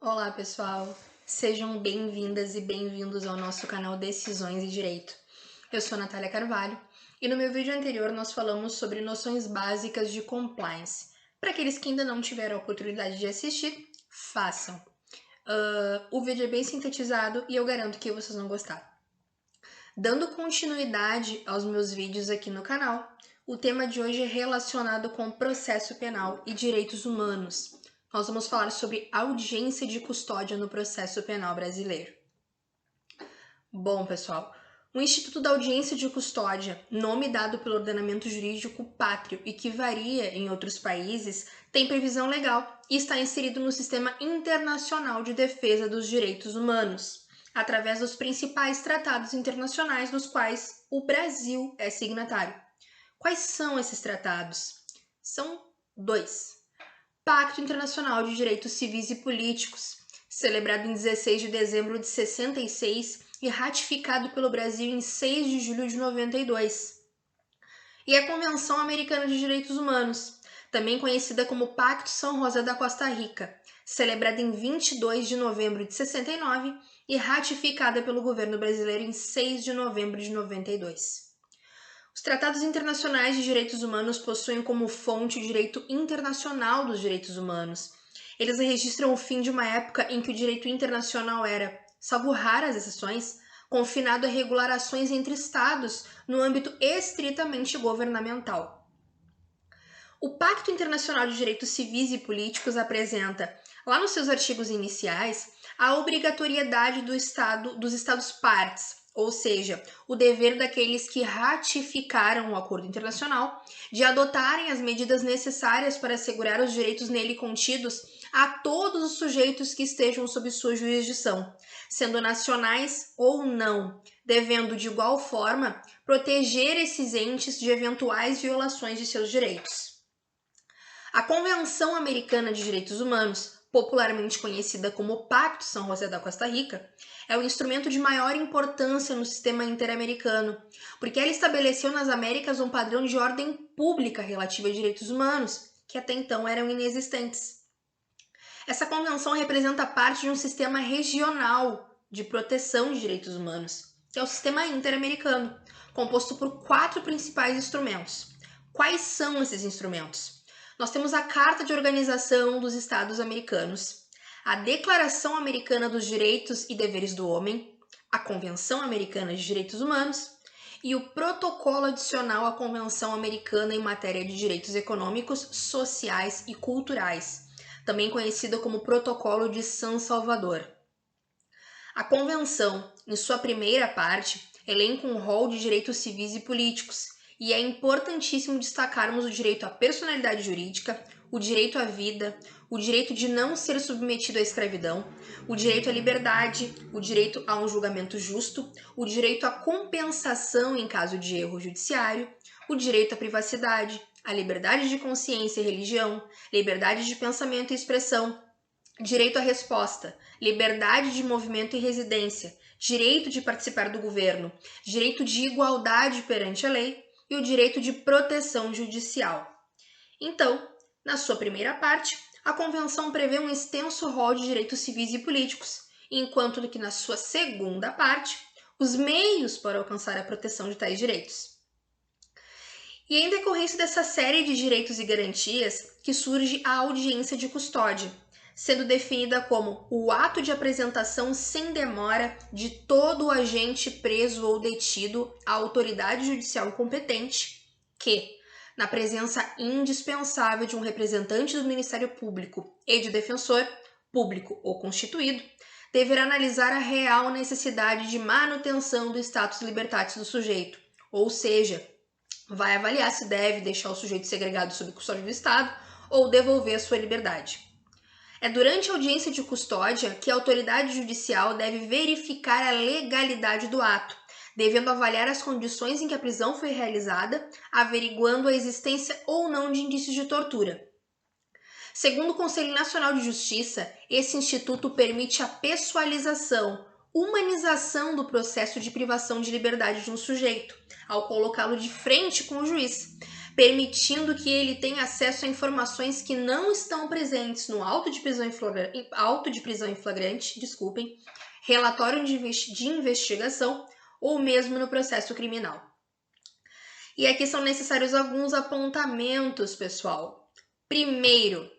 Olá, pessoal! Sejam bem-vindas e bem-vindos ao nosso canal Decisões e Direito. Eu sou Natália Carvalho e no meu vídeo anterior nós falamos sobre noções básicas de compliance. Para aqueles que ainda não tiveram a oportunidade de assistir, façam. O vídeo é bem sintetizado e eu garanto que vocês vão gostar. Dando continuidade aos meus vídeos aqui no canal, o tema de hoje é relacionado com processo penal e direitos humanos. Nós vamos falar sobre audiência de custódia no processo penal brasileiro. Bom, pessoal, o Instituto da Audiência de Custódia, nome dado pelo ordenamento jurídico pátrio e que varia em outros países, tem previsão legal e está inserido no Sistema Internacional de Defesa dos Direitos Humanos, através dos principais tratados internacionais dos quais o Brasil é signatário. Quais são esses tratados? São dois. Pacto Internacional de Direitos Civis e Políticos, celebrado em 16 de dezembro de 66 e ratificado pelo Brasil em 6 de julho de 92. E a Convenção Americana de Direitos Humanos, também conhecida como Pacto São José da Costa Rica, celebrada em 22 de novembro de 69 e ratificada pelo governo brasileiro em 6 de novembro de 92. Os tratados internacionais de direitos humanos possuem como fonte o direito internacional dos direitos humanos. Eles registram o fim de uma época em que o direito internacional era, salvo raras exceções, confinado a regular ações entre estados no âmbito estritamente governamental. O Pacto Internacional de Direitos Civis e Políticos apresenta, lá nos seus artigos iniciais, a obrigatoriedade dos estados partes, ou seja, o dever daqueles que ratificaram o acordo internacional de adotarem as medidas necessárias para assegurar os direitos nele contidos a todos os sujeitos que estejam sob sua jurisdição, sendo nacionais ou não, devendo de igual forma proteger esses entes de eventuais violações de seus direitos. A Convenção Americana de Direitos Humanos, popularmente conhecida como Pacto São José da Costa Rica, é o instrumento de maior importância no sistema interamericano, porque ela estabeleceu nas Américas um padrão de ordem pública relativa a direitos humanos, que até então eram inexistentes. Essa convenção representa parte de um sistema regional de proteção de direitos humanos, que é o sistema interamericano, composto por 4 principais instrumentos. Quais são esses instrumentos? Nós temos a Carta de Organização dos Estados Americanos, a Declaração Americana dos Direitos e Deveres do Homem, a Convenção Americana de Direitos Humanos e o Protocolo Adicional à Convenção Americana em Matéria de Direitos Econômicos, Sociais e Culturais, também conhecida como Protocolo de San Salvador. A Convenção, em sua primeira parte, elenca um rol de direitos civis e políticos, e é importantíssimo destacarmos o direito à personalidade jurídica, o direito à vida, o direito de não ser submetido à escravidão, o direito à liberdade, o direito a um julgamento justo, o direito à compensação em caso de erro judiciário, o direito à privacidade, a liberdade de consciência e religião, liberdade de pensamento e expressão, direito à resposta, liberdade de movimento e residência, direito de participar do governo, direito de igualdade perante a lei e o direito de proteção judicial. Então, na sua primeira parte, a Convenção prevê um extenso rol de direitos civis e políticos, enquanto que na sua segunda parte, os meios para alcançar a proteção de tais direitos. E em decorrência dessa série de direitos e garantias que surge a audiência de custódia, sendo definida como o ato de apresentação sem demora de todo o agente preso ou detido à autoridade judicial competente que, na presença indispensável de um representante do Ministério Público e de defensor, público ou constituído, deverá analisar a real necessidade de manutenção do status libertatis do sujeito, ou seja, vai avaliar se deve deixar o sujeito segregado sob custódia do Estado ou devolver a sua liberdade. É durante a audiência de custódia que a autoridade judicial deve verificar a legalidade do ato, devendo avaliar as condições em que a prisão foi realizada, averiguando a existência ou não de indícios de tortura. Segundo o Conselho Nacional de Justiça, esse instituto permite a pessoalização, humanização do processo de privação de liberdade de um sujeito, ao colocá-lo de frente com o juiz, permitindo que ele tenha acesso a informações que não estão presentes no auto de prisão em flagrante, relatório de investigação ou mesmo no processo criminal. E aqui são necessários alguns apontamentos, pessoal. Primeiro,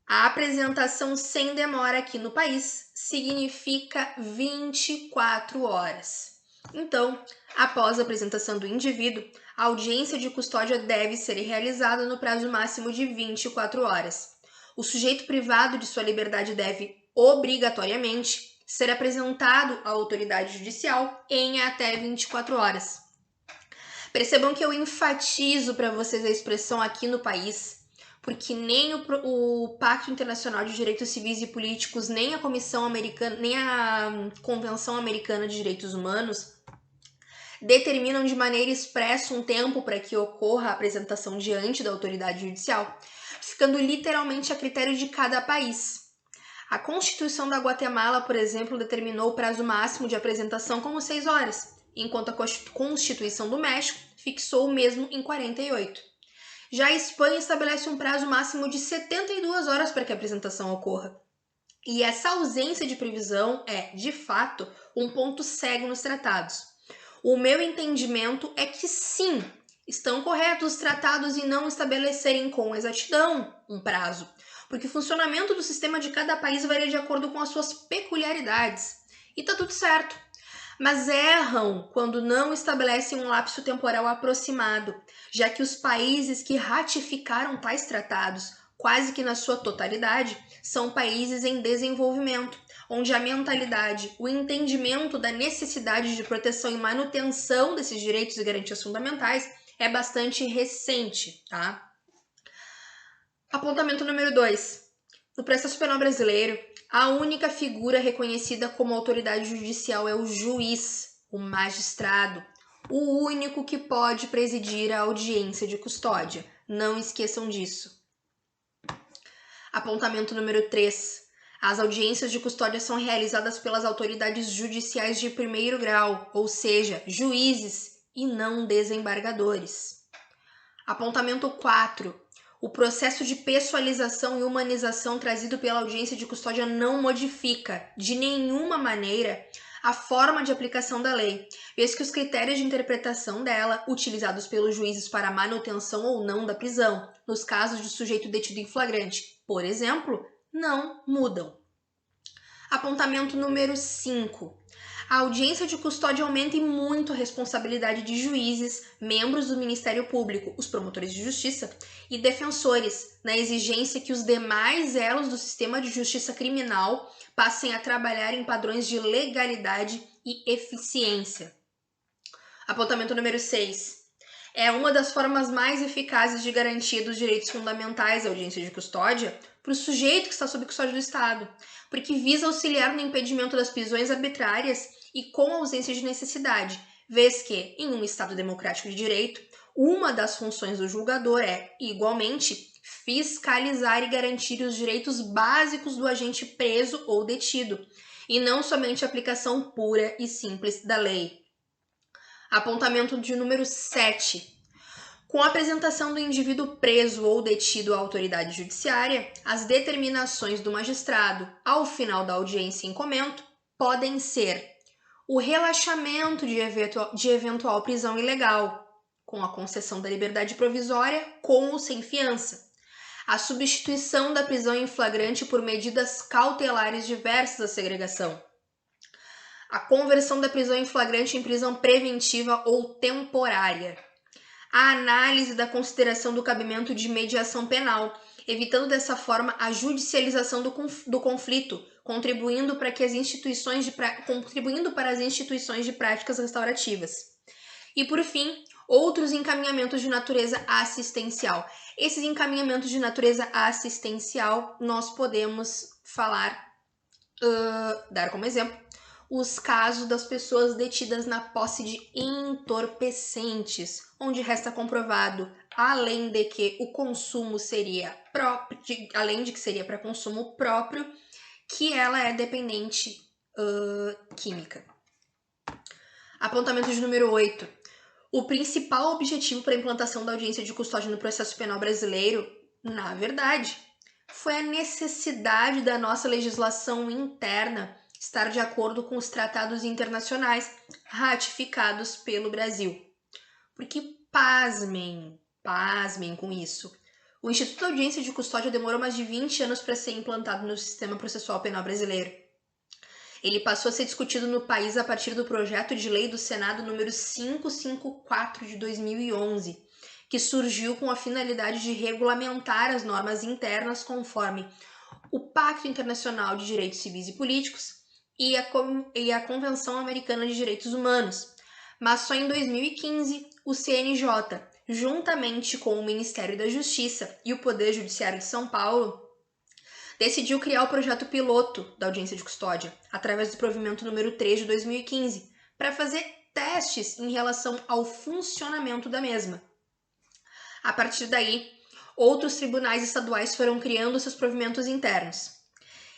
a apresentação sem demora aqui no país significa 24 horas. Então, após a apresentação do indivíduo, a audiência de custódia deve ser realizada no prazo máximo de 24 horas. O sujeito privado de sua liberdade deve, obrigatoriamente, ser apresentado à autoridade judicial em até 24 horas. Percebam que eu enfatizo para vocês a expressão aqui no país, porque nem o Pacto Internacional de Direitos Civis e Políticos, nem a Comissão Americana, nem a Convenção Americana de Direitos Humanos determinam de maneira expressa um tempo para que ocorra a apresentação diante da autoridade judicial, ficando literalmente a critério de cada país. A Constituição da Guatemala, por exemplo, determinou o prazo máximo de apresentação como 6 horas, enquanto a Constituição do México fixou o mesmo em 48. Já a Espanha estabelece um prazo máximo de 72 horas para que a apresentação ocorra. E essa ausência de previsão é, de fato, um ponto cego nos tratados. O meu entendimento é que sim, estão corretos os tratados em não estabelecerem com exatidão um prazo, porque o funcionamento do sistema de cada país varia de acordo com as suas peculiaridades. E tá tudo certo. Mas erram quando não estabelecem um lapso temporal aproximado, já que os países que ratificaram tais tratados, quase que na sua totalidade, são países em desenvolvimento, onde a mentalidade, o entendimento da necessidade de proteção e manutenção desses direitos e garantias fundamentais é bastante recente, tá? Apontamento número 2. No processo penal brasileiro, a única figura reconhecida como autoridade judicial é o juiz, o magistrado, o único que pode presidir a audiência de custódia. Não esqueçam disso. Apontamento número 3. As audiências de custódia são realizadas pelas autoridades judiciais de primeiro grau, ou seja, juízes e não desembargadores. Apontamento 4. O processo de pessoalização e humanização trazido pela audiência de custódia não modifica, de nenhuma maneira, a forma de aplicação da lei, vez que os critérios de interpretação dela, utilizados pelos juízes para a manutenção ou não da prisão, nos casos de sujeito detido em flagrante, por exemplo, não mudam. Apontamento número 5. A audiência de custódia aumenta muito a responsabilidade de juízes, membros do Ministério Público, os promotores de justiça e defensores, na exigência que os demais elos do sistema de justiça criminal passem a trabalhar em padrões de legalidade e eficiência. Apontamento número 6. É uma das formas mais eficazes de garantia dos direitos fundamentais à audiência de custódia para o sujeito que está sob custódia do Estado, porque visa auxiliar no impedimento das prisões arbitrárias e com ausência de necessidade, vez que, em um Estado democrático de direito, uma das funções do julgador é, igualmente, fiscalizar e garantir os direitos básicos do agente preso ou detido, e não somente a aplicação pura e simples da lei. Apontamento de número 7. Com a apresentação do indivíduo preso ou detido à autoridade judiciária, as determinações do magistrado, ao final da audiência em comento, podem ser o relaxamento de eventual prisão ilegal, com a concessão da liberdade provisória com ou sem fiança, a substituição da prisão em flagrante por medidas cautelares diversas à segregação, a conversão da prisão em flagrante em prisão preventiva ou temporária, a análise da consideração do cabimento de mediação penal, evitando dessa forma a judicialização do conflito, contribuindo para as instituições de práticas restaurativas. E, por fim, outros encaminhamentos de natureza assistencial. Esses encaminhamentos de natureza assistencial nós podemos dar como exemplo, os casos das pessoas detidas na posse de entorpecentes, onde resta comprovado, além de que seria para consumo próprio, que ela é dependente química. Apontamento de número 8. O principal objetivo para a implantação da audiência de custódia no processo penal brasileiro, na verdade, foi a necessidade da nossa legislação interna estar de acordo com os tratados internacionais ratificados pelo Brasil. Porque, pasmem com isso, o Instituto da Audiência de Custódia demorou mais de 20 anos para ser implantado no sistema processual penal brasileiro. Ele passou a ser discutido no país a partir do projeto de lei do Senado número 554 de 2011, que surgiu com a finalidade de regulamentar as normas internas conforme o Pacto Internacional de Direitos Civis e Políticos e a Convenção Americana de Direitos Humanos. Mas só em 2015, o CNJ, juntamente com o Ministério da Justiça e o Poder Judiciário de São Paulo, decidiu criar o projeto piloto da audiência de custódia, através do provimento número 3 de 2015, para fazer testes em relação ao funcionamento da mesma. A partir daí, outros tribunais estaduais foram criando seus provimentos internos.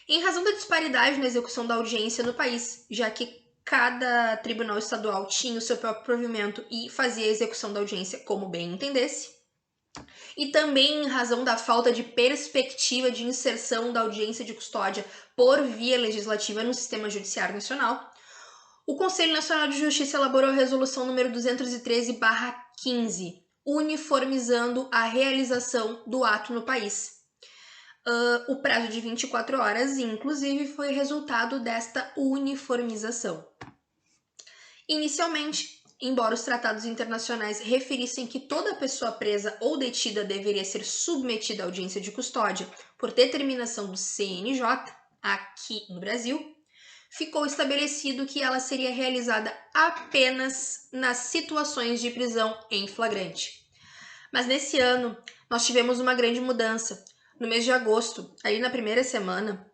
Em razão da disparidade na execução da audiência no país, já que cada tribunal estadual tinha o seu próprio provimento e fazia a execução da audiência como bem entendesse, e também em razão da falta de perspectiva de inserção da audiência de custódia por via legislativa no sistema judiciário nacional, o Conselho Nacional de Justiça elaborou a resolução número 213/15, uniformizando a realização do ato no país. O prazo de 24 horas, inclusive, foi resultado desta uniformização. Inicialmente, embora os tratados internacionais referissem que toda pessoa presa ou detida deveria ser submetida à audiência de custódia por determinação do CNJ, aqui no Brasil, ficou estabelecido que ela seria realizada apenas nas situações de prisão em flagrante. Mas nesse ano, nós tivemos uma grande mudança. No mês de agosto, ali na primeira semana,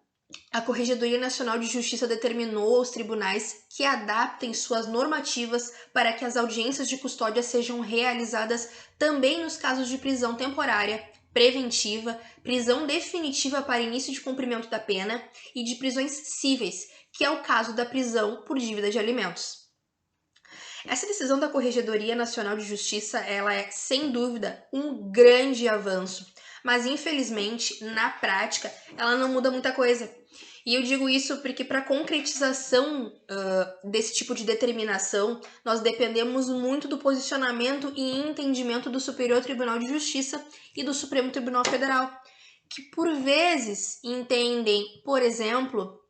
a Corregedoria Nacional de Justiça determinou aos tribunais que adaptem suas normativas para que as audiências de custódia sejam realizadas também nos casos de prisão temporária, preventiva, prisão definitiva para início de cumprimento da pena e de prisões cíveis, que é o caso da prisão por dívida de alimentos. Essa decisão da Corregedoria Nacional de Justiça, ela é, sem dúvida, um grande avanço, mas infelizmente, na prática, ela não muda muita coisa. E eu digo isso porque para a concretização desse tipo de determinação, nós dependemos muito do posicionamento e entendimento do Superior Tribunal de Justiça e do Supremo Tribunal Federal, que por vezes entendem, por exemplo,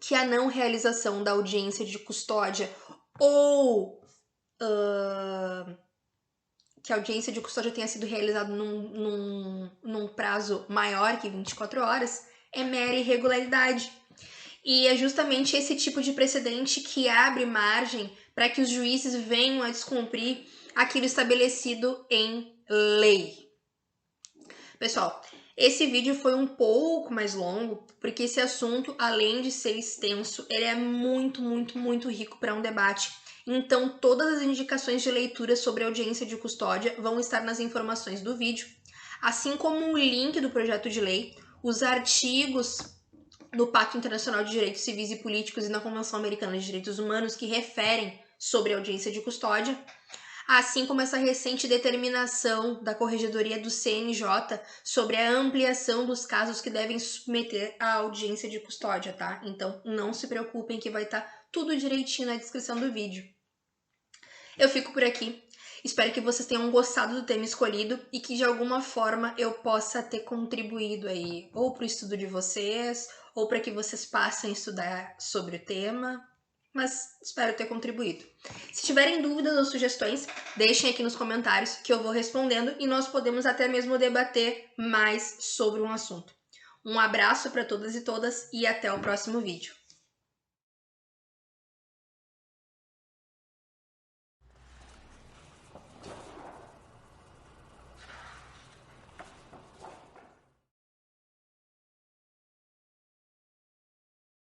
que a não realização da audiência de custódia ou que a audiência de custódia tenha sido realizada num prazo maior que 24 horas é mera irregularidade. E é justamente esse tipo de precedente que abre margem para que os juízes venham a descumprir aquilo estabelecido em lei. Pessoal, esse vídeo foi um pouco mais longo, porque esse assunto, além de ser extenso, ele é muito rico para um debate. Então, todas as indicações de leitura sobre a audiência de custódia vão estar nas informações do vídeo, assim como o link do projeto de lei, os artigos no Pacto Internacional de Direitos Civis e Políticos e na Convenção Americana de Direitos Humanos que referem sobre a audiência de custódia, assim como essa recente determinação da Corregedoria do CNJ sobre a ampliação dos casos que devem submeter à audiência de custódia, tá? Então, não se preocupem que vai estar tudo direitinho na descrição do vídeo. Eu fico por aqui. Espero que vocês tenham gostado do tema escolhido e que de alguma forma eu possa ter contribuído aí, ou para o estudo de vocês, ou para que vocês passem a estudar sobre o tema, mas espero ter contribuído. Se tiverem dúvidas ou sugestões, deixem aqui nos comentários que eu vou respondendo e nós podemos até mesmo debater mais sobre um assunto. Um abraço para todas e todas e até o próximo vídeo.